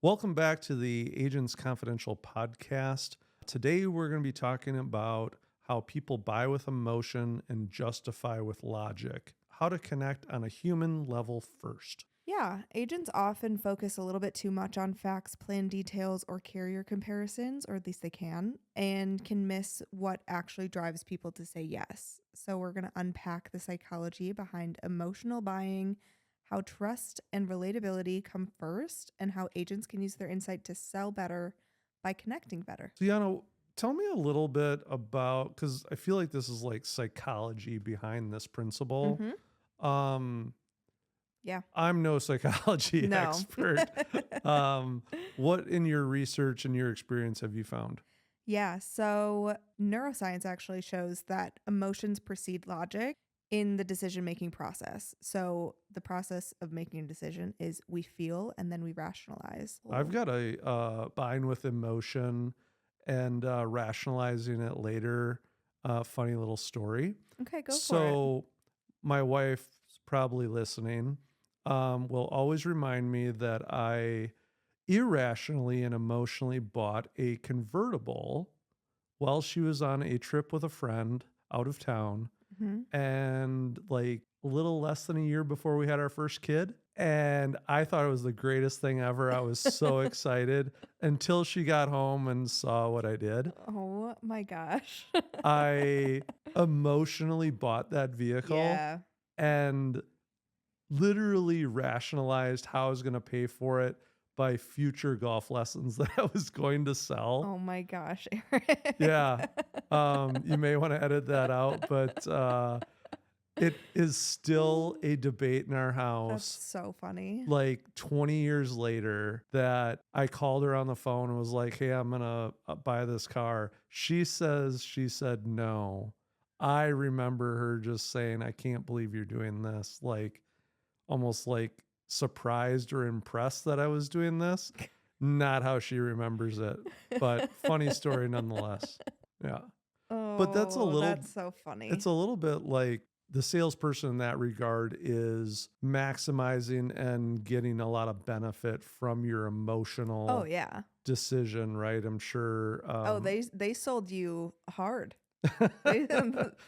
Welcome back to the Agents Confidential podcast. Today we're going to be talking about how people buy with emotion and justify with logic, how to connect on a human level first. Yeah, agents often focus a little bit too much on facts, plan details, or carrier comparisons, or at least they and can miss what actually drives people to say yes. So, we're going to unpack the psychology behind emotional buying, how trust and relatability come first, and how agents can use their insight to sell better by connecting better. So, Yana, tell me a little bit about, because I feel like this is like psychology behind this principle. Mm-hmm. Um, Yeah. I'm no psychology No. expert. What in your research and your experience have you found? Yeah, so neuroscience actually shows that emotions precede logic in the decision making process. So the process of making a decision is we feel and then we rationalize. I've got a buying with emotion and rationalizing it later. Funny little story. Okay, go for it. So my wife's probably listening. Will always remind me that I irrationally and emotionally bought a convertible while she was on a trip with a friend out of town, Hmm. and like a little less than a year before we had our first kid. And I thought it was the greatest thing ever. I was so excited until she got home and saw what I did. Oh my gosh. I emotionally bought that vehicle Yeah. and literally rationalized how I was going to pay for it by future golf lessons that I was going to sell. Oh my gosh, Eric. Yeah. You may want to edit that out, but it is still a debate in our That's house, so funny. like 20 years later, that I called her on the phone and was like, hey, I'm going to buy this car. She said no. I remember her just saying, I can't believe you're doing this. Like, almost like surprised or impressed that I was doing this. Not how she remembers it, but funny story nonetheless. Yeah. But Oh, that's so it's funny. a little bit like the salesperson in that regard is maximizing and getting a lot of benefit from your Oh emotional yeah. decision, right? I'm sure. Oh, they sold you hard. They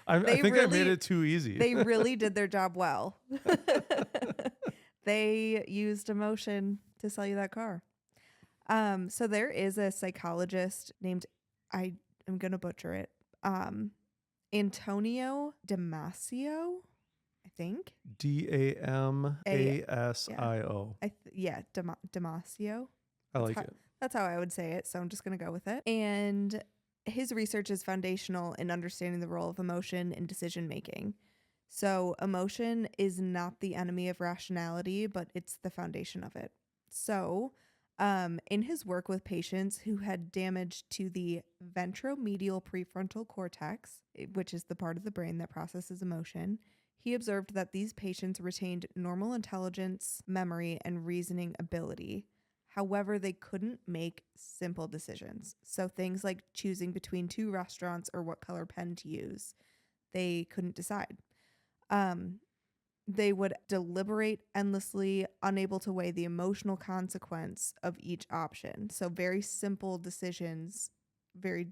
I they think I made really it too easy. they really did their job well. They used emotion to sell you that car. So there is a psychologist named I am gonna butcher it. Antonio Damasio, I think. A yeah. DAMASIO. Damasio. I That's like how it. that's how I would say it. So I'm just gonna go with it. And his research is foundational in understanding the role of emotion in decision making. So, emotion is not the enemy of rationality, but it's the foundation of it. So, in his work with patients who had damage to the ventromedial prefrontal cortex, which is the part of the brain that processes emotion, he observed that these patients retained normal intelligence, memory, and reasoning ability. However, they couldn't make simple decisions. So, things like choosing between two restaurants or what color pen to use, they couldn't decide. Um, they would deliberate endlessly, unable to weigh the emotional consequence of each option. So, very simple decisions, very,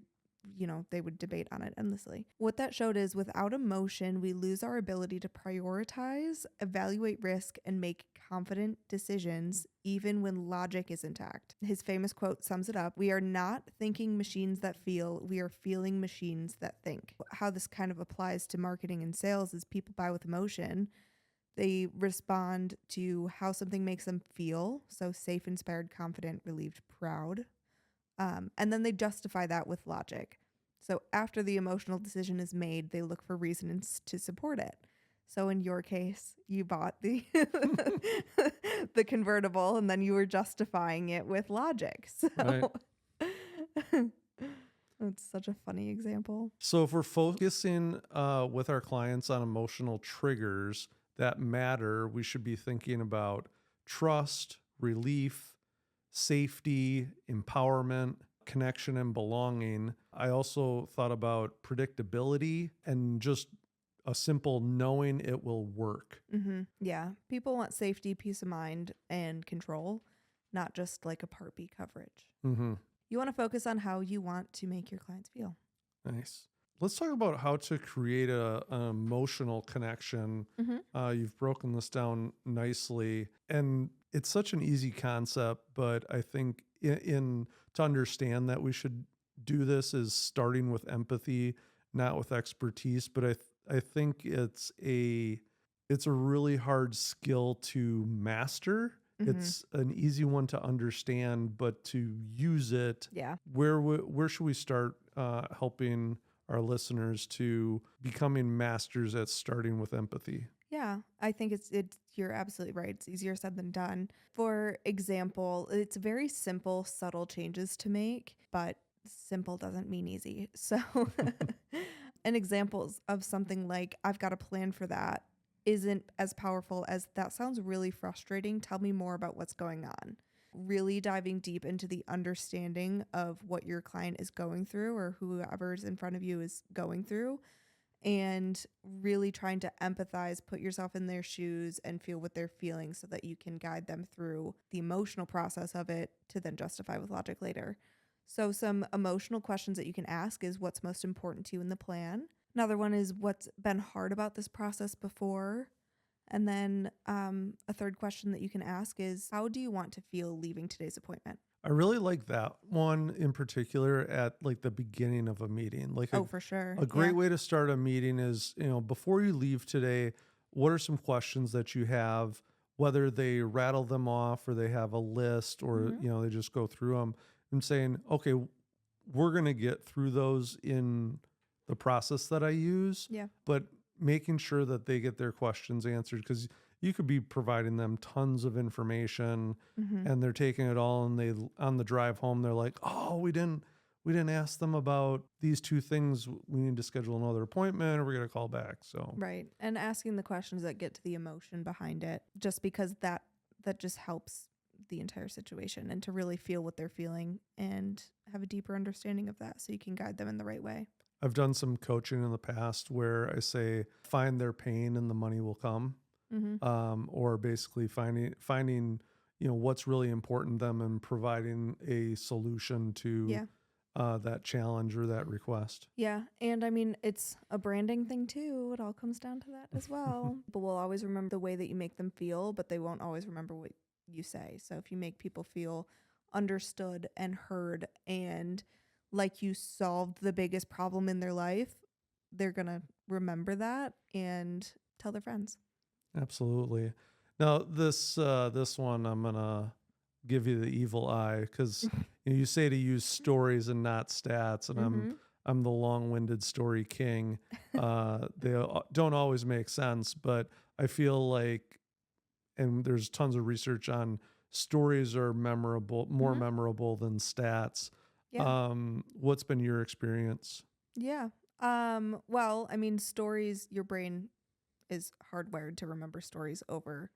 they would debate on it endlessly. What that showed is without emotion, we lose our ability to prioritize, evaluate risk, and make confident decisions, even when logic is intact. His famous quote sums it up: we are not thinking machines that feel, we are feeling machines that think. How this kind of applies to marketing and sales is people buy with emotion. They respond to how something makes them feel. So safe, inspired, confident, relieved, proud. And then they justify that with logic. So after the emotional decision is made, they look for reasons to support it. So in your case, you bought the the convertible and then you were justifying it with logic. So Right. it's such a funny example. So if we're focusing with our clients on emotional triggers that matter, we should be thinking about trust, relief, safety, empowerment, connection, and belonging. I also thought about predictability and just a simple knowing it will work. Yeah. People want safety, peace of mind, and control. not just like a Part B coverage. Mm-hmm. You want to focus on how you want to make your clients feel. Nice. Let's talk about how to create an emotional connection. Mm-hmm. You've broken this down nicely, and it's such an easy concept. But I think in to understand that we should do this is starting with empathy, not with expertise. But I think it's a really hard skill to master. Mm-hmm. It's an easy one to understand, but to use it, Yeah. where should we start helping our listeners to becoming masters at starting with empathy? Yeah, I think it's you're absolutely right. It's easier said than done. For example, it's very simple, subtle changes to make, but simple doesn't mean easy. So an example of something like I've got a plan for that isn't as powerful as that sounds really frustrating. Tell me more about what's going on. Really diving deep into the understanding of what your client is going through or whoever's in front of you is going through, and really trying to empathize, put yourself in their shoes and feel what they're feeling so that you can guide them through the emotional process of it to then justify with logic later. So some emotional questions that you can ask is what's most important to you in the plan. Another one is what's been hard about this process before. And then a third question that you can ask is how do you want to feel leaving today's appointment? I really like that one in particular at like the beginning of a meeting. Like Oh, for sure. a Yeah. great way to start a meeting is, before you leave today, what are some questions that you have, whether they rattle them off or they have a list or, Hmm. they just go through them and saying, okay, we're going to get through those in the process that I use, Yeah. but making sure that they get their questions answered because you could be providing them tons of information Hmm. and they're taking it all and they on the drive home they're like, "Oh, we didn't ask them about these two things. We need to schedule another appointment or we're going to call back." So, Right. And asking the questions that get to the emotion behind it, just because that just helps the entire situation and to really feel what they're feeling and have a deeper understanding of that so you can guide them in the right way. I've done some coaching in the past where I say find their pain and the money will come. Hmm. Or basically finding what's really important to them and providing a solution to Yeah. that challenge or that request. Yeah. And I mean, it's a branding thing too. It all comes down to that as well. But we'll always remember the way that you make them feel, but they won't always remember what you say. So if you make people feel understood and heard and like you solved the biggest problem in their life, they're going to remember that and tell their friends. Absolutely. Now this one I'm gonna give you the evil eye because you say to use stories and not stats, and Mm-hmm. I'm the long-winded story king. Don't always make sense, but I feel like, and there's tons of research on stories are more Mm-hmm. memorable than stats. Yeah. What's been your experience? Yeah. Well, I mean, stories, your brain is hardwired to remember stories over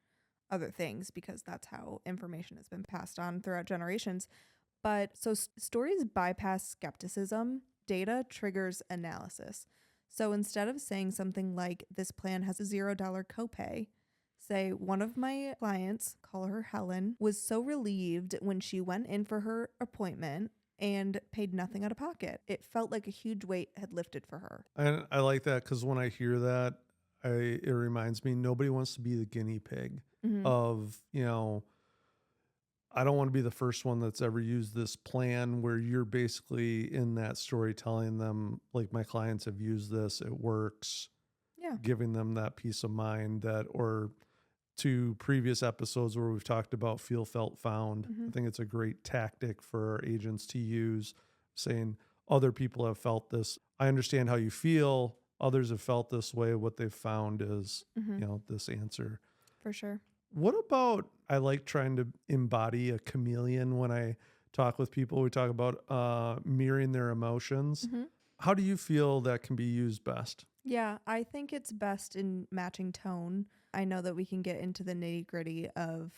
other things because that's how information has been passed on throughout generations. But so stories bypass skepticism, data triggers analysis. So instead of saying something like, this plan has a $0 copay, say, one of my clients, call her Helen, was so relieved when she went in for her appointment and paid nothing out of pocket. It felt like a huge weight had lifted for her. And I like that because when I hear that, it reminds me nobody wants to be the guinea pig Mm-hmm. of, I don't want to be the first one that's ever used this plan where you're basically in that story telling them, like, my clients have used this, it works, Yeah. giving them that peace of mind that, or to previous episodes where we've talked about feel, felt, found. Mm-hmm. I think it's a great tactic for our agents to use, saying other people have felt this. I understand how you feel. Others have felt this way. What they've found is, Mm-hmm. this answer. For sure. What about, I like trying to embody a chameleon when I talk with people. We talk about mirroring their emotions. Mm-hmm. How do you feel that can be used best? Yeah, I think it's best in matching tone. I know that we can get into the nitty gritty of,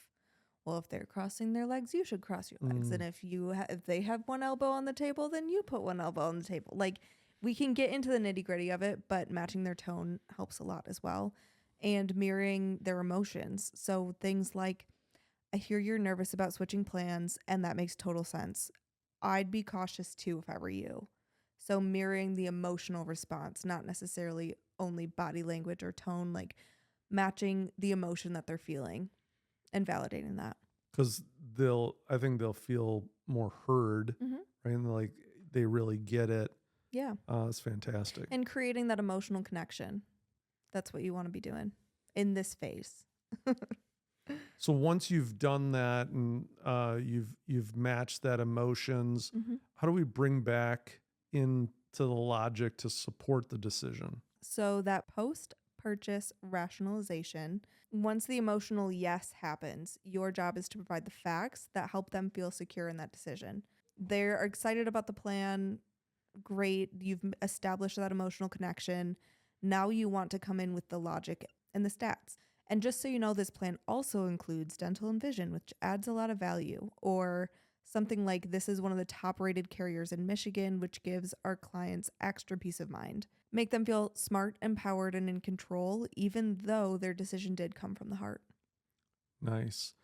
well, if they're crossing their legs, you should cross your legs, Mm, and if they have one elbow on the table, then you put one elbow on the table. Like we can get into the nitty gritty of it, but matching their tone helps a lot as well, and mirroring their emotions. So things like, I hear you're nervous about switching plans, and that makes total sense. I'd be cautious too if I were you. So, mirroring the emotional response, not necessarily only body language or tone, like matching the emotion that they're feeling and validating that. Because I think they'll feel more heard, Hmm. right? And like they really get it. Yeah. It's fantastic. And creating that emotional connection. That's what you want to be doing in this phase. So once you've done that and you've matched that emotions, Hmm. how do we bring back into the logic to support the decision? So, that post purchase rationalization, once the emotional yes happens, your job is to provide the facts that help them feel secure in that decision. They're excited about the plan. Great. You've established that emotional connection. Now you want to come in with the logic and the stats. And just so you know, this plan also includes dental and vision, which adds a lot of value. Or something like, this is one of the top rated carriers in Michigan, which gives our clients extra peace of mind. Make them feel smart, empowered, and in control, even though their decision did come from the heart. Nice.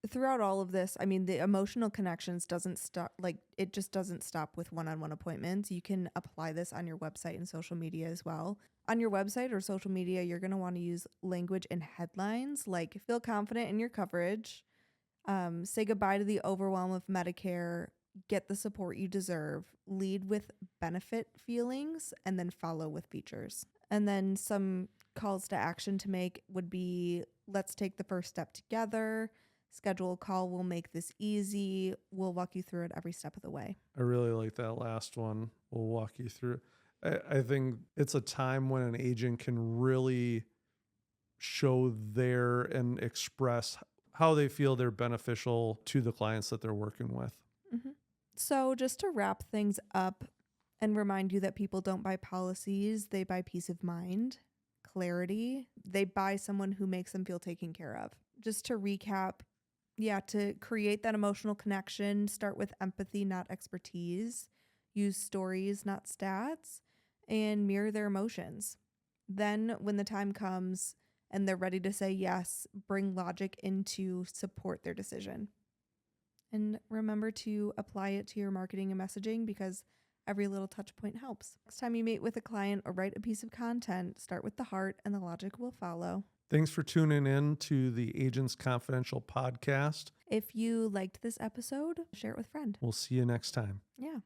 Throughout all of this, I mean, the emotional connections doesn't stop, like, it just doesn't stop with one-on-one appointments. You can apply this on your website and social media as well. On your website or social media, you're going to want to use language and headlines like feel confident in your coverage, say goodbye to the overwhelm of Medicare, get the support you deserve, lead with benefit feelings, and then follow with features. And then some calls to action to make would be, let's take the first step together. Schedule a call. We'll make this easy. We'll walk you through it every step of the way. I really like that last one. We'll walk you through. I think it's a time when an agent can really show their and express how they feel they're beneficial to the clients that they're working with. Mm-hmm. So, just to wrap things up and remind you that people don't buy policies, they buy peace of mind, clarity. They buy someone who makes them feel taken care of. Just to recap, yeah, to create that emotional connection, start with empathy, not expertise. Use stories, not stats, and mirror their emotions. Then, when the time comes and they're ready to say yes, bring logic in to support their decision. And remember to apply it to your marketing and messaging because every little touch point helps. Next time you meet with a client or write a piece of content, start with the heart and the logic will follow. Thanks for tuning in to the Agents Confidential podcast. If you liked this episode, share it with a friend. We'll see you next time. Yeah.